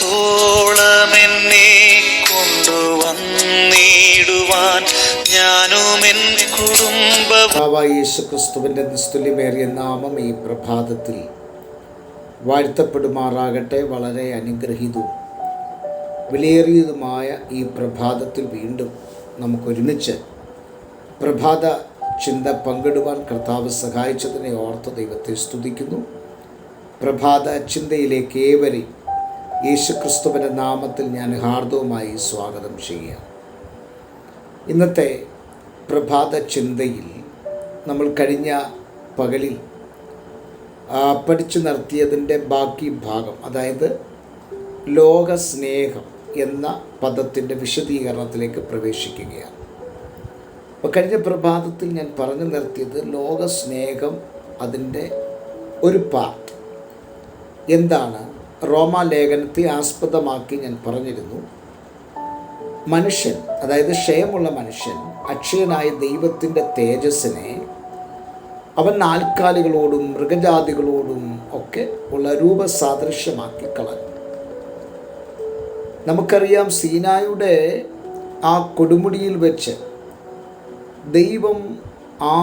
ഇത്രത്തോളമെന്നെ കൊണ്ടുവന്നിടുവാൻ ഞാനും എൻ കുടുംബവും. യേശുക്രിസ്തുവിൻ്റെ നിസ്തുല്യമേറിയ നാമം ഈ പ്രഭാതത്തിൽ വാഴ്ത്തപ്പെടുമാറാകട്ടെ. വളരെ അനുഗ്രഹീതവും വിലയേറിയതുമായ ഈ പ്രഭാതത്തിൽ വീണ്ടും നമുക്കൊരുമിച്ച് പ്രഭാത ചിന്ത പങ്കിടുവാൻ കർത്താവ് സഹായിച്ചതിനെ ഓർത്ത് ദൈവത്തെ സ്തുതിക്കുന്നു. പ്രഭാത ചിന്തയിലേക്ക് ഏവരെയും യേശുക്രിസ്തുവിൻ്റെ നാമത്തിൽ ഞാൻ ഹാർദവുമായി സ്വാഗതം ചെയ്യുക. ഇന്നത്തെ പ്രഭാത ചിന്തയിൽ നമ്മൾ കഴിഞ്ഞ പകലിൽ പഠിച്ചു നിർത്തിയതിൻ്റെ ബാക്കി ഭാഗം, അതായത് ലോകസ്നേഹം എന്ന പദത്തിൻ്റെ വിശദീകരണത്തിലേക്ക് പ്രവേശിക്കുകയാണ്. അപ്പോൾ കഴിഞ്ഞ പ്രഭാതത്തിൽ ഞാൻ പറഞ്ഞു നിർത്തിയത് ലോകസ്നേഹം അതിൻ്റെ ഒരു പാർട്ട് എന്താണ്, റോമാലേഖനത്തെ ആസ്പദമാക്കി ഞാൻ പറഞ്ഞിരുന്നു. മനുഷ്യൻ, അതായത് ക്ഷയമുള്ള മനുഷ്യൻ, അക്ഷയനായ ദൈവത്തിൻ്റെ തേജസ്സിനെ അവൻ നാൽക്കാലികളോടും മൃഗജാതികളോടും ഒക്കെ ഉള്ള രൂപസാദൃശ്യമാക്കി കളഞ്ഞു. നമുക്കറിയാം, സീനായുടെ ആ കൊടുമുടിയിൽ വെച്ച് ദൈവം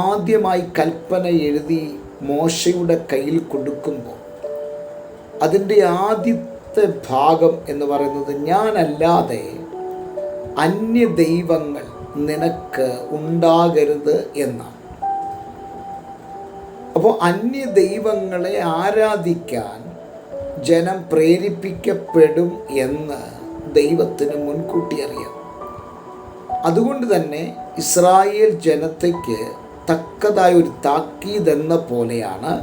ആദ്യമായി കൽപ്പന എഴുതി മോശയുടെ കയ്യിൽ കൊടുക്കുമ്പോൾ അതിൻ്റെ ആദ്യത്തെ ഭാഗം എന്ന് പറയുന്നത്, ഞാനല്ലാതെ അന്യ ദൈവങ്ങൾ നിനക്ക് ഉണ്ടാകരുത് എന്നാണ്. അപ്പോൾ അന്യ ദൈവങ്ങളെ ആരാധിക്കാൻ ജനം പ്രേരിപ്പിക്കപ്പെടും എന്ന് ദൈവത്തിന് മുൻകൂട്ടി അറിയാം. അതുകൊണ്ട് തന്നെ ഇസ്രായേൽ ജനതയ്ക്ക് തക്കതായ ഒരു താക്കീതെന്ന പോലെയാണ്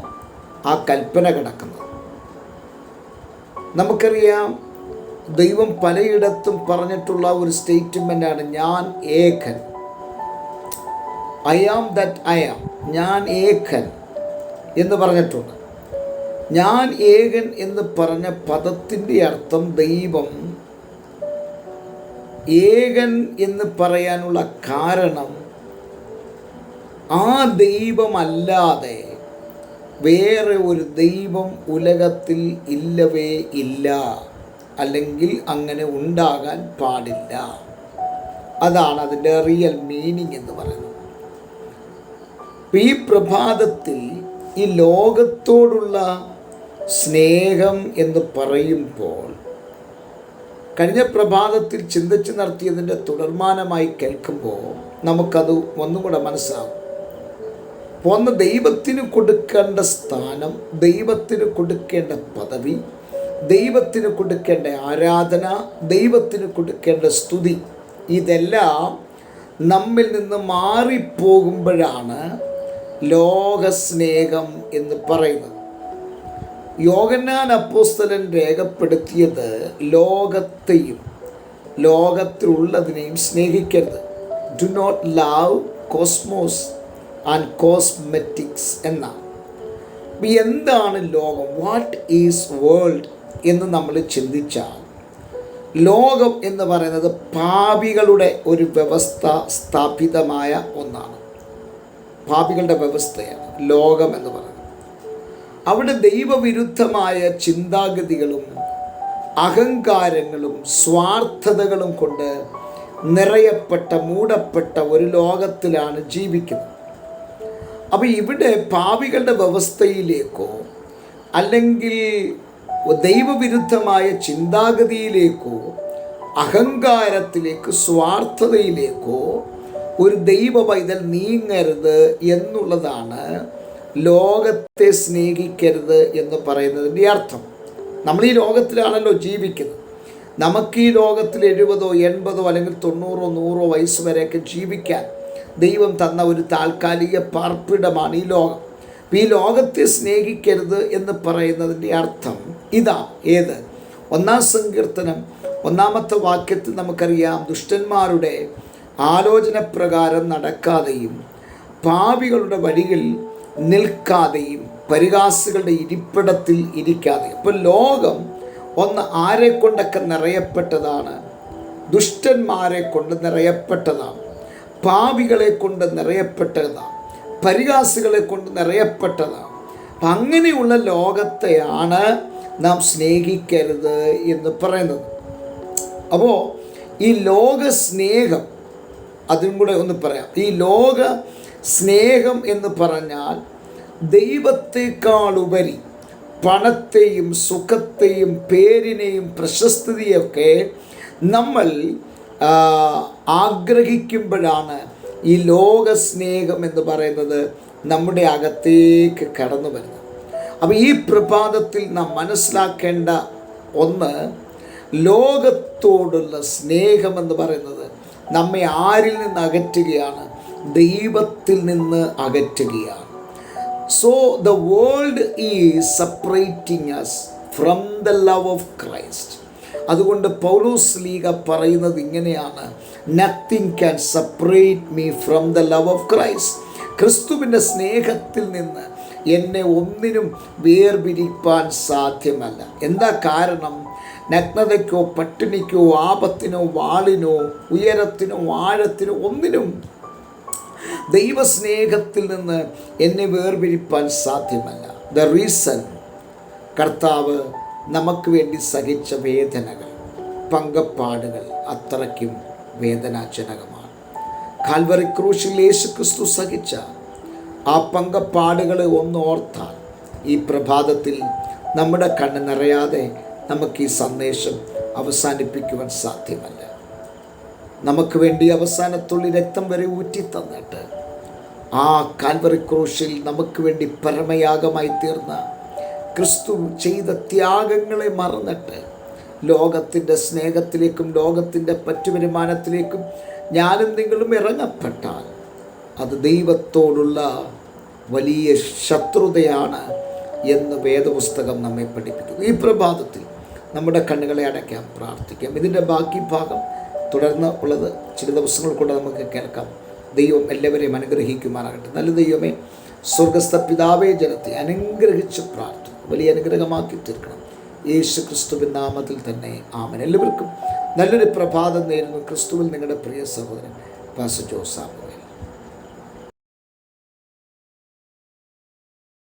ആ കൽപ്പന കിടക്കുന്നത്. നമുക്കറിയാം, ദൈവം പലയിടത്തും പറഞ്ഞിട്ടുള്ള ഒരു സ്റ്റേറ്റ്മെൻ്റാണ്, ഞാൻ ഏകൻ, I am that I am, ഞാൻ ഏകൻ എന്ന് പറഞ്ഞിട്ടുണ്ട്. ഞാൻ ഏകൻ എന്ന് പറഞ്ഞ പദത്തിൻ്റെ അർത്ഥം, ദൈവം ഏകൻ എന്ന് പറയാനുള്ള കാരണം, ആ ദൈവമല്ലാതെ വേറെ ഒരു ദൈവം ഉലകത്തിൽ ഇല്ലവേ ഇല്ല, അല്ലെങ്കിൽ അങ്ങനെ ഉണ്ടാകാൻ പാടില്ല. അതാണ് അതിൻ്റെ റിയൽ മീനിങ് എന്ന് പറയുന്നത്. ഈ പ്രഭാതത്തിൽ ഈ ലോകത്തോടുള്ള സ്നേഹം എന്ന് പറയുമ്പോൾ, കഴിഞ്ഞ പ്രഭാതത്തിൽ ചിന്തിച്ച് നടത്തിയതിൻ്റെ തുടർമാനമായി കേൾക്കുമ്പോൾ നമുക്കത് ഒന്നും കൂടെ മനസ്സിലാവും. ഒന്ന്, ദൈവത്തിന് കൊടുക്കേണ്ട സ്ഥാനം, ദൈവത്തിന് കൊടുക്കേണ്ട പദവി, ദൈവത്തിന് കൊടുക്കേണ്ട ആരാധന, ദൈവത്തിന് കൊടുക്കേണ്ട സ്തുതി, ഇതെല്ലാം നമ്മിൽ നിന്ന് മാറിപ്പോകുമ്പോഴാണ് ലോകസ്നേഹം എന്ന് പറയുന്നത്. യോഹന്നാൻ അപ്പോസ്തലൻ രേഖപ്പെടുത്തിയത്, ലോകത്തെയും ലോകത്തിലുള്ളതിനെയും സ്നേഹിക്കരുത്. Do not love cosmos and cosmetics എന്നാണ്. എന്താണ് ലോകം? വാട്ട് ഈസ് വേൾഡ് എന്ന് നമ്മൾ ചിന്തിച്ചാൽ, ലോകം എന്ന് പറയുന്നത് പാപികളുടെ ഒരു വ്യവസ്ഥ സ്ഥാപിതമായ ഒന്നാണ്. പാപികളുടെ വ്യവസ്ഥയാണ് ലോകം എന്ന് പറയുന്നത്. അവിടെ ദൈവവിരുദ്ധമായ ചിന്താഗതികളും അഹങ്കാരങ്ങളും സ്വാർത്ഥതകളും കൊണ്ട് നിറയപ്പെട്ട, മൂടപ്പെട്ട ഒരു ലോകത്തിലാണ് ജീവിക്കുന്നത്. അപ്പോൾ ഇവിടെ പാപികളുടെ വ്യവസ്ഥയിലേക്കോ അല്ലെങ്കിൽ ദൈവവിരുദ്ധമായ ചിന്താഗതിയിലേക്കോ അഹങ്കാരത്തിലേക്ക് സ്വാർത്ഥതയിലേക്കോ ഒരു ദൈവ പൈതൽ നീങ്ങരുത് എന്നുള്ളതാണ് ലോകത്തെ സ്നേഹിക്കരുത് എന്ന് പറയുന്നതിൻ്റെ അർത്ഥം. നമ്മൾ ഈ ലോകത്തിലാണല്ലോ ജീവിക്കുന്നത്. നമുക്ക് ഈ ലോകത്തിൽ 70, 80 അല്ലെങ്കിൽ 90, 100 വയസ്സ് വരെയൊക്കെ ജീവിക്കാൻ ദൈവം തന്ന ഒരു താൽക്കാലിക പാർപ്പിടമാണ് ഈ ലോകം. ഈ ലോകത്തെ സ്നേഹിക്കരുത് എന്ന് പറയുന്നതിൻ്റെ അർത്ഥം ഇതാ. ഏത്? 1-ാം സങ്കീർത്തനം 1-ാമത്തെ വാക്യത്തിൽ നമുക്കറിയാം, ദുഷ്ടന്മാരുടെ ആലോചന പ്രകാരം നടക്കാതെയും പാപികളുടെ വഴികളിൽ നിൽക്കാതെയും പരിഹാസികളുടെ ഇരിപ്പിടത്തിൽ ഇരിക്കാതെയും. അപ്പോൾ ലോകം ഒന്ന് ആരെ കൊണ്ടൊക്കെ നിറയപ്പെട്ടതാണ്? ദുഷ്ടന്മാരെ കൊണ്ട് നിറയപ്പെട്ടതാണ്, പാപികളെ കൊണ്ട് നിറയപ്പെട്ടതാണ്, പരിഹാസികളെ കൊണ്ട് നിറയപ്പെട്ടതാണ്. അങ്ങനെയുള്ള ലോകത്തെയാണ് നാം സ്നേഹിക്കരുത് എന്ന് പറയുന്നത്. അപ്പോൾ ഈ ലോക സ്നേഹം, അതും കൂടെ ഒന്ന് പറയാം. ഈ ലോക സ്നേഹം എന്ന് പറഞ്ഞാൽ ദൈവത്തെക്കാളുപരി പണത്തെയും സുഖത്തെയും പേരിനെയും പ്രശസ്തിയൊക്കെ നമ്മൾ ആഗ്രഹിക്കുമ്പോഴാണ് ഈ ലോക സ്നേഹം എന്ന് പറയുന്നത് നമ്മുടെ അകത്തേക്ക് കടന്നു വരുന്നത്. അപ്പോൾ ഈ പ്രഭാതത്തിൽ നാം മനസ്സിലാക്കേണ്ട ഒന്ന്, ലോകത്തോടുള്ള സ്നേഹമെന്ന് പറയുന്നത് നമ്മെ ആരിൽ നിന്ന് അകറ്റുകയാണ്? ദൈവത്തിൽ നിന്ന് അകറ്റുകയാണ്. So the world is separating us from the love of Christ. അതുകൊണ്ട് പൗലോസ് ലീഗ പറയുന്നത് ഇങ്ങനെയാണ്: nothing can separate me from the love of Christ. ക്രിസ്തുവിൻ്റെ സ്നേഹത്തിൽ നിന്ന് എന്നെ ഒന്നിനും വേർപിരിപ്പാൻ സാധ്യമല്ല. എന്താ കാരണം? നഗ്നതയ്ക്കോ പട്ടിണിക്കോ ആപത്തിനോ വാളിനോ ഉയരത്തിനോ ആഴത്തിനോ ഒന്നിനും ദൈവസ്നേഹത്തിൽ നിന്ന് എന്നെ വേർപിരിപ്പാൻ സാധ്യമല്ല. ദ റീസൺ, കർത്താവ് നമുക്ക് വേണ്ടി സഹിച്ച വേദനകൾ, പങ്കപ്പാടുകൾ അത്രയ്ക്കും വേദനാജനകമാണ്. കാൽവറി ക്രൂശിൽ യേശു ക്രിസ്തു സഹിച്ച ആ പങ്കപ്പാടുകളെ ഒന്ന് ഓർത്താൽ ഈ പ്രഭാതത്തിൽ നമ്മുടെ കണ്ണ് നിറയാതെ നമുക്ക് ഈ സന്ദേശം അവസാനിപ്പിക്കുവാൻ സാധ്യമല്ല. നമുക്ക് വേണ്ടി അവസാനത്തുള്ളി രക്തം വരെ ഊറ്റി തന്നിട്ട് ആ കാൽവറി ക്രൂശിൽ നമുക്ക് വേണ്ടി പരമയാഗമായി തീർന്ന ക്രിസ്തു ചെയ്ത ത്യാഗങ്ങളെ മറന്നിട്ട് ലോകത്തിൻ്റെ സ്നേഹത്തിലേക്കും ലോകത്തിൻ്റെ പറ്റുവരുമാനത്തിലേക്കും ഞാനും നിങ്ങളും ഇറങ്ങപ്പെട്ടാൽ അത് ദൈവത്തോടുള്ള വലിയ ശത്രുതയാണ് എന്ന് വേദപുസ്തകം നമ്മെ പഠിപ്പിക്കുന്നു. ഈ പ്രഭാതത്തിൽ നമ്മുടെ കണ്ണുകളെ അടയ്ക്കാം, പ്രാർത്ഥിക്കാം. ഇതിൻ്റെ ബാക്കി ഭാഗം തുടർന്ന് ഉള്ളത് ചില ദിവസങ്ങൾ കൊണ്ട് നമുക്ക് കേൾക്കാം. ദൈവം എല്ലാവരെയും അനുഗ്രഹിക്കുമാറാകട്ടെ. നല്ല ദൈവമേ, സ്വർഗസ്ഥ പിതാവേ, ജനത്തെ അനുഗ്രഹിച്ച് പ്രാർത്ഥന വലിയ അനുഗ്രഹമാക്കി തീർക്കണം. യേശു ക്രിസ്തുവിൻ നാമത്തിൽ തന്നെ ആമേൻ. എല്ലാവർക്കും നല്ലൊരു പ്രഭാതം നേരുന്നു. ക്രിസ്തുവിൽ നിങ്ങളുടെ പ്രിയ സഹോദരൻ പാസ്റ്റർ ജോസാഫ്.